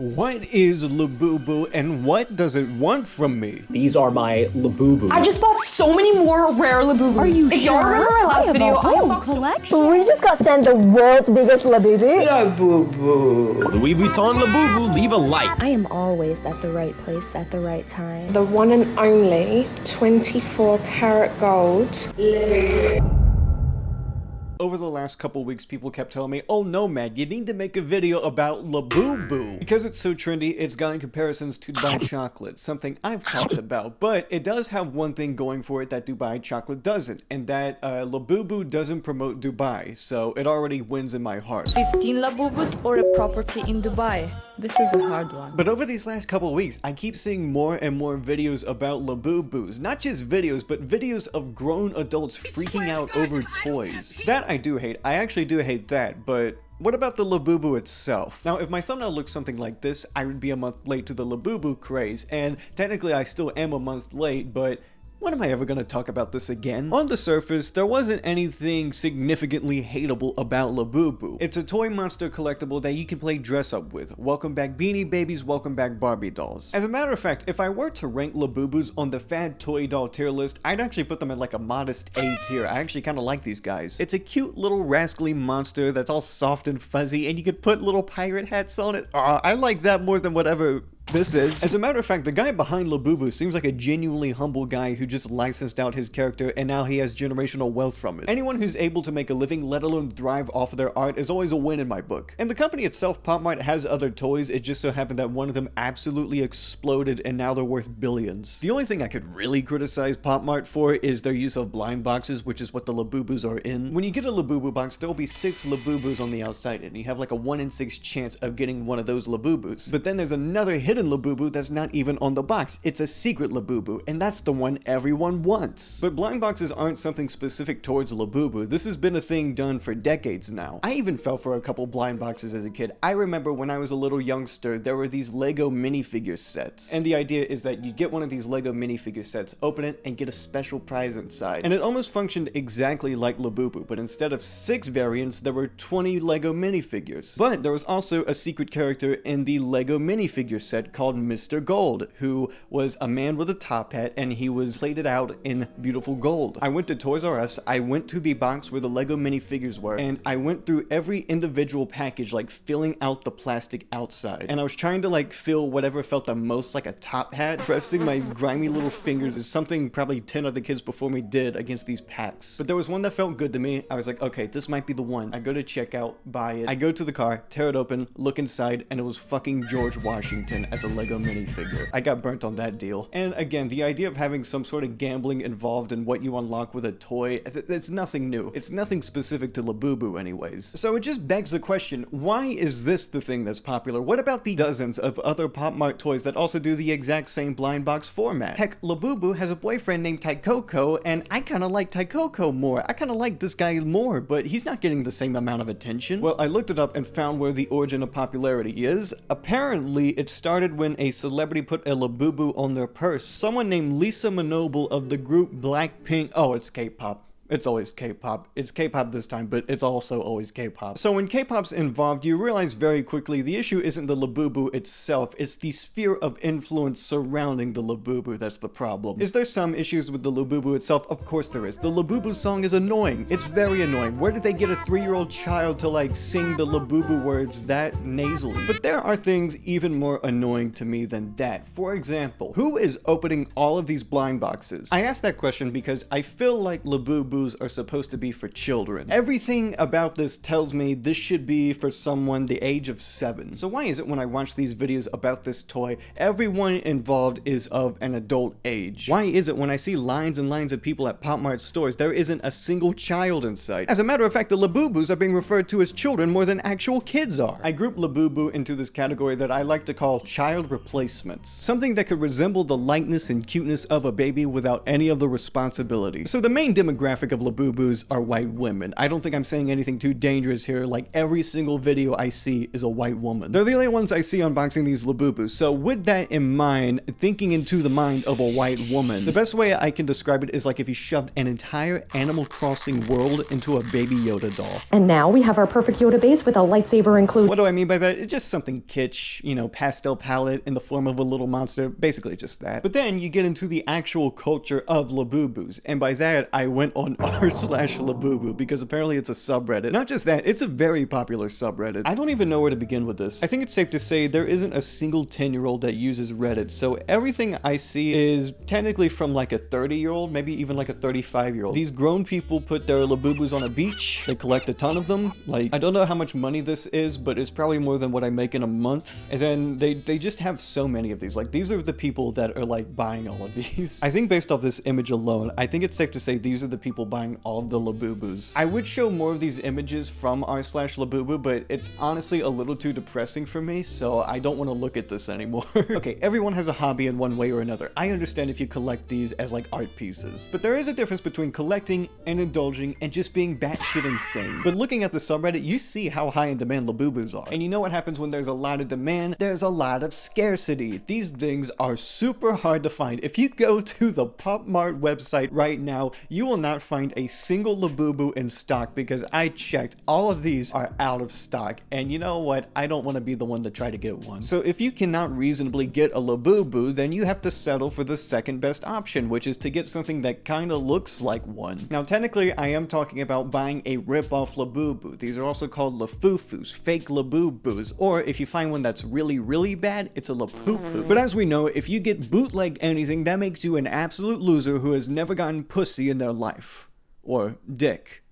What is Labubu and what does it want from me? These are my Labubus. I just bought so many more rare Labubus. Are you If y'all remember my last video, I unboxed collection. We just got sent the world's biggest Labubu. Labubu. Louis Vuitton Labubu, leave a like. I am always at the right place at the right time. The one and only 24 karat gold Labubu. Over the last couple weeks, people kept telling me, oh no man, you need to make a video about Labubu. Because it's so trendy, it's gotten comparisons to Dubai chocolate, something I've talked about. But it does have one thing going for it that Dubai chocolate doesn't, and that Labubu doesn't promote Dubai, so it already wins in my heart. 15 Labubus or a property in Dubai? This is a hard one. But over these last couple weeks, I keep seeing more and more videos about Labubus. Not just videos, but videos of grown adults freaking out over toys. That I do hate. I actually do hate that, but what about the Labubu itself? Now, if my thumbnail looks something like this, I would be a month late to the Labubu craze, and technically I still am a month late, but when am I ever going to talk about this again? On the surface, there wasn't anything significantly hateable about Labubu. It's a toy monster collectible that you can play dress up with. Welcome back Beanie Babies, welcome back Barbie dolls. As a matter of fact, if I were to rank Labubus on the fad toy doll tier list, I'd actually put them at like a modest A tier. I actually kind of like these guys. It's a cute little rascally monster that's all soft and fuzzy, and you could put little pirate hats on it. I like that more than whatever this is. As a matter of fact, the guy behind Labubu seems like a genuinely humble guy who just licensed out his character and now he has generational wealth from it. Anyone who's able to make a living, let alone thrive off of their art, is always a win in my book. And the company itself, Pop Mart, has other toys. It just so happened that one of them absolutely exploded and now they're worth billions. The only thing I could really criticize Pop Mart for is their use of blind boxes, which is what the Labubus are in. When you get a Labubu box, there'll be 6 Labubus on the outside and you have like a 1 in 6 chance of getting one of those Labubus. But then there's another hidden Labubu that's not even on the box. It's a secret Labubu, and that's the one everyone wants. But blind boxes aren't something specific towards Labubu. This has been a thing done for decades now. I even fell for a couple blind boxes as a kid. I remember when I was a little youngster, there were these Lego minifigure sets. And the idea is that you get one of these Lego minifigure sets, open it, and get a special prize inside. And it almost functioned exactly like Labubu, but instead of 6 variants, there were 20 Lego minifigures. But there was also a secret character in the Lego minifigure set called Mr. Gold, who was a man with a top hat and he was plated out in beautiful gold. I went to Toys R Us, I went to the box where the Lego minifigures were, and I went through every individual package, like filling out the plastic outside. And I was trying to like fill whatever felt the most like a top hat, pressing my grimy little fingers is something probably 10 other kids before me did against these packs. But there was one that felt good to me. I was like, okay, this might be the one. I go to checkout, buy it. I go to the car, tear it open, look inside, and it was fucking George Washington as a Lego minifigure. I got burnt on that deal. And again, the idea of having some sort of gambling involved in what you unlock with a toy, it's nothing new. It's nothing specific to Labubu anyways. So it just begs the question, why is this the thing that's popular? What about the dozens of other Pop Mart toys that also do the exact same blind box format? Heck, Labubu has a boyfriend named Taikoko, and I kind of like Taikoko more. I kind of like this guy more, but he's not getting the same amount of attention. Well, I looked it up and found where the origin of popularity is. Apparently, it started when a celebrity put a Labubu on their purse. Someone named Lisa Manoble of the group Blackpink. Oh, it's K-pop. It's always K-pop. It's K-pop this time, but it's also always K-pop. So when K-pop's involved, you realize very quickly the issue isn't the Labubu itself, it's the sphere of influence surrounding the Labubu that's the problem. Is there some issues with the Labubu itself? Of course there is. The Labubu song is annoying. It's very annoying. Where did they get a 3-year-old child to like sing the Labubu words that nasally? But there are things even more annoying to me than that. For example, who is opening all of these blind boxes? I ask that question because I feel like Labubu are supposed to be for children. Everything about this tells me this should be for someone the age of 7. So why is it when I watch these videos about this toy, everyone involved is of an adult age? Why is it when I see lines and lines of people at Pop Mart stores, there isn't a single child in sight? As a matter of fact, the Labubus are being referred to as children more than actual kids are. I group Labubu into this category that I like to call child replacements. Something that could resemble the likeness and cuteness of a baby without any of the responsibility. So the main demographic demographic of Labubus are white women. I don't think I'm saying anything too dangerous here. Like, every single video I see is a white woman. They're the only ones I see unboxing these Labubus. So with that in mind, thinking into the mind of a white woman, the best way I can describe it is like if you shoved an entire Animal Crossing world into a Baby Yoda doll. And now we have our perfect Yoda base with a lightsaber included. What do I mean by that? It's just something kitsch, you know, pastel palette in the form of a little monster, basically just that. But then you get into the actual culture of Labubus, and by that I went on r/Labubu because apparently it's a subreddit. Not just that, it's a very popular subreddit. I don't even know where to begin with this. I think it's safe to say there isn't a single 10-year-old that uses Reddit, so everything I see is technically from like a 30-year-old, maybe even like a 35-year-old. These grown people put their Labubus on a beach, they collect a ton of them. Like, I don't know how much money this is, but it's probably more than what I make in a month. And then they just have so many of these. Like, these are the people that are like buying all of these. I think based off this image alone, I think it's safe to say these are the people buying all of the Labubus. I would show more of these images from r/Labubu, but it's honestly a little too depressing for me, so I don't want to look at this anymore. Okay, everyone has a hobby in one way or another. I understand if you collect these as like art pieces, but there is a difference between collecting and indulging and just being batshit insane. But looking at the subreddit, you see how high in demand Labubus are. And you know what happens when there's a lot of demand? There's a lot of scarcity. These things are super hard to find. If you go to the Pop Mart website right now, you will not find a single Labubu in stock because I checked, all of these are out of stock. And you know what? I don't want to be the one to try to get one. So if you cannot reasonably get a Labubu, then you have to settle for the second best option, which is to get something that kind of looks like one. Now, technically, I am talking about buying a rip-off Labubu. These are also called Lafufus, fake Labubus, or if you find one that's really, really bad, it's a Lapupu. But as we know, if you get bootleg anything, that makes you an absolute loser who has never gotten pussy in their life. Or dick.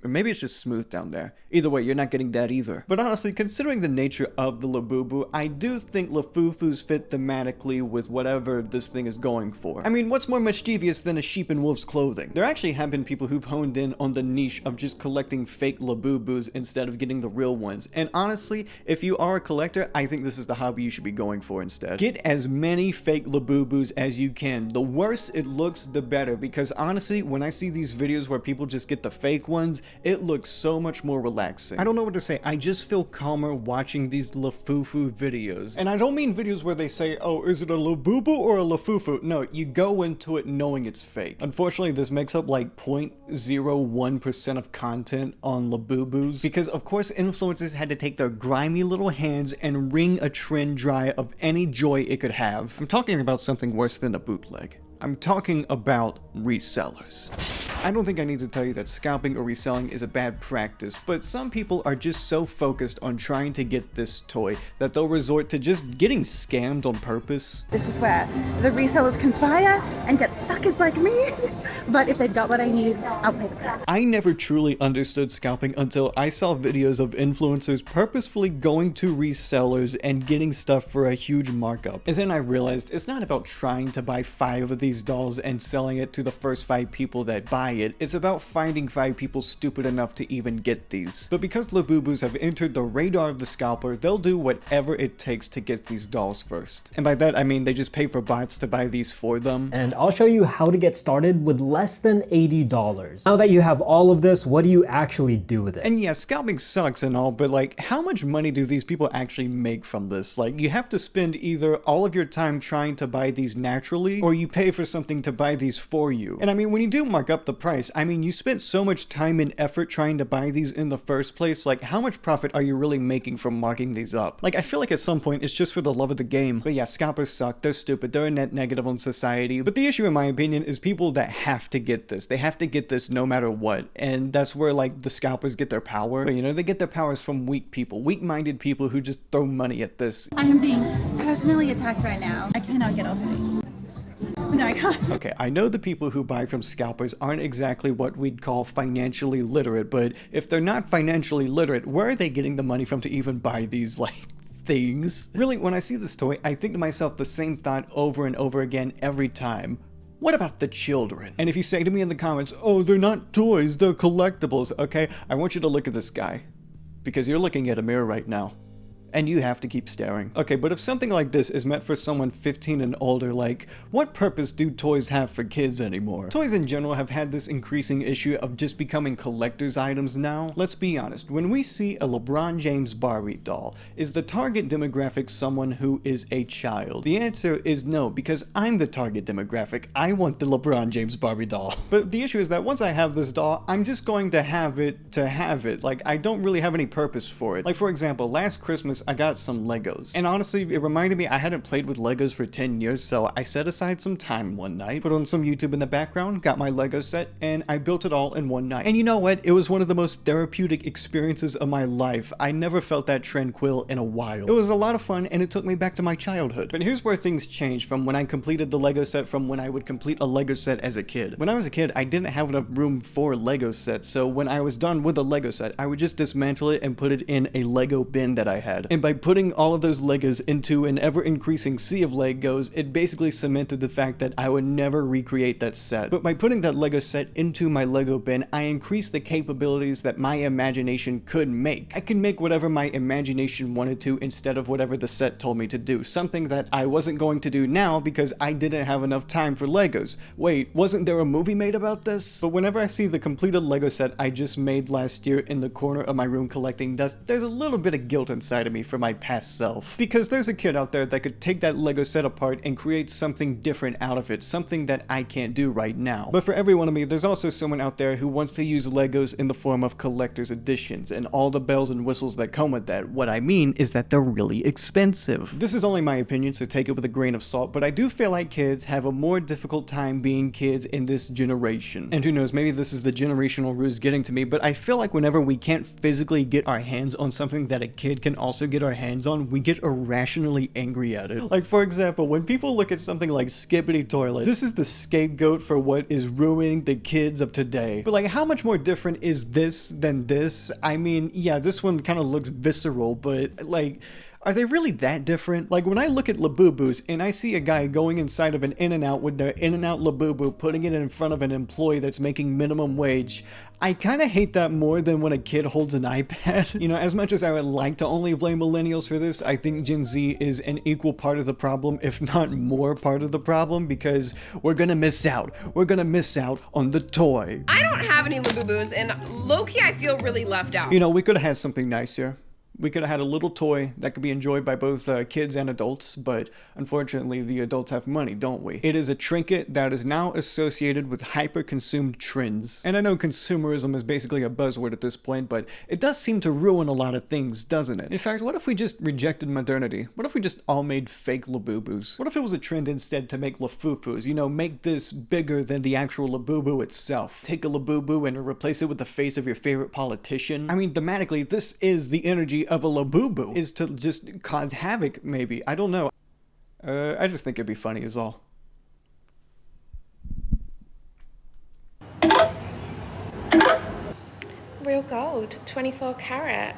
Or maybe it's just smooth down there. Either way, you're not getting that either. But honestly, considering the nature of the Labubu, I do think Lafufus fit thematically with whatever this thing is going for. I mean, what's more mischievous than a sheep in wolf's clothing? There actually have been people who've honed in on the niche of just collecting fake Labubus instead of getting the real ones. And honestly, if you are a collector, I think this is the hobby you should be going for instead. Get as many fake Labubus as you can. The worse it looks, the better. Because honestly, when I see these videos where people just get the fake ones, it looks so much more relaxing. I don't know what to say. I just feel calmer watching these Lafufu videos. And I don't mean videos where they say, oh, is it a Labubu or a Lafufu? No, you go into it knowing it's fake. Unfortunately, this makes up like 0.01% of content on Labubus because of course influencers had to take their grimy little hands and wring a trend dry of any joy it could have. I'm talking about something worse than a bootleg. I'm talking about resellers. I don't think I need to tell you that scalping or reselling is a bad practice, but some people are just so focused on trying to get this toy that they'll resort to just getting scammed on purpose. This is where the resellers conspire and get suckers like me, but if they've got what I need, I'll pay the price. I never truly understood scalping until I saw videos of influencers purposefully going to resellers and getting stuff for a huge markup. And then I realized it's not about trying to buy 5 of these dolls and selling it to the first 5 people that buy it. It's about finding 5 people stupid enough to even get these. But because Labubus have entered the radar of the scalper, they'll do whatever it takes to get these dolls first. And by that I mean they just pay for bots to buy these for them. And I'll show you how to get started with less than $80. Now that you have all of this, what do you actually do with it? And yeah, scalping sucks and all, but like, how much money do these people actually make from this? Like, you have to spend either all of your time trying to buy these naturally, or you pay for something to buy these for you. And I mean, when you do mark up the price, I mean, you spent so much time and effort trying to buy these in the first place, like how much profit are you really making from marking these up? Like, I feel like at some point it's just for the love of the game. But yeah, scalpers suck, they're stupid, they're a net negative on society. But the issue in my opinion is people that have to get this. They have to get this no matter what. And that's where like the scalpers get their power. But you know, they get their powers from weak people, weak-minded people who just throw money at this. I am being personally attacked right now. I cannot get off of it. No, I can't. Okay, I know the people who buy from scalpers aren't exactly what we'd call financially literate, but if they're not financially literate, where are they getting the money from to even buy these, like, things? Really, when I see this toy, I think to myself the same thought over and over again every time. What about the children? And if you say to me in the comments, oh, they're not toys, they're collectibles, okay, I want you to look at this guy. Because you're looking at a mirror right now. and you have to keep staring. Okay, but if something like this is meant for someone 15 and older, like, what purpose do toys have for kids anymore? Toys in general have had this increasing issue of just becoming collector's items now. Let's be honest, when we see a LeBron James Barbie doll, is the target demographic someone who is a child? The answer is no, because I'm the target demographic. I want the LeBron James Barbie doll. But the issue is that once I have this doll, I'm just going to have it to have it. Like, I don't really have any purpose for it. Like, for example, last Christmas, I got some Legos. And honestly, it reminded me I hadn't played with Legos for 10 years, so I set aside some time one night, put on some YouTube in the background, got my Lego set, and I built it all in one night. And you know what? It was one of the most therapeutic experiences of my life. I never felt that tranquil in a while. It was a lot of fun, and it took me back to my childhood. But here's where things changed from when I completed the Lego set from when I would complete a Lego set as a kid. When I was a kid, I didn't have enough room for Lego sets, so when I was done with a Lego set, I would just dismantle it and put it in a Lego bin that I had. And by putting all of those Legos into an ever-increasing sea of Legos, it basically cemented the fact that I would never recreate that set. But by putting that Lego set into my Lego bin, I increased the capabilities that my imagination could make. I could make whatever my imagination wanted to instead of whatever the set told me to do. Something that I wasn't going to do now because I didn't have enough time for Legos. Wait, wasn't there a movie made about this? But whenever I see the completed Lego set I just made last year in the corner of my room collecting dust, there's a little bit of guilt inside of me for my past self. Because there's a kid out there that could take that Lego set apart and create something different out of it, something that I can't do right now. But for every one of me, there's also someone out there who wants to use Legos in the form of collector's editions and all the bells and whistles that come with that. What I mean is that they're really expensive. This is only my opinion, so take it with a grain of salt, but I do feel like kids have a more difficult time being kids in this generation. And who knows, maybe this is the generational ruse getting to me, but I feel like whenever we can't physically get our hands on something that a kid can also get our hands on, we get irrationally angry at it. Like, for example, when people look at something like Skippity Toilet, this is the scapegoat for what is ruining the kids of today. But like, how much more different is this than this? I mean, yeah, this one kind of looks visceral, but like, are they really that different? Like, when I look at Labubus and I see a guy going inside of an In-N-Out with their In-N-Out Labubu, putting it in front of an employee that's making minimum wage, I kind of hate that more than when a kid holds an iPad. You know, as much as I would like to only blame millennials for this, I think Gen Z is an equal part of the problem, if not more part of the problem, because we're gonna miss out. We're gonna miss out on the toy. I don't have any Labubus, and low-key I feel really left out. You know, we could have had something nice here. We could have had a little toy that could be enjoyed by both kids and adults, but unfortunately the adults have money, don't we? It is a trinket that is now associated with hyper-consumed trends. And I know consumerism is basically a buzzword at this point, but it does seem to ruin a lot of things, doesn't it? In fact, what if we just rejected modernity? What if we just all made fake Labubus? What if it was a trend instead to make Lafufus? You know, make this bigger than the actual Labubu itself. Take a Labubu and replace it with the face of your favorite politician. I mean, thematically, this is the energy of a Labubu, is to just cause havoc, maybe. I don't know. I just think it'd be funny is all. Real gold, 24 carat.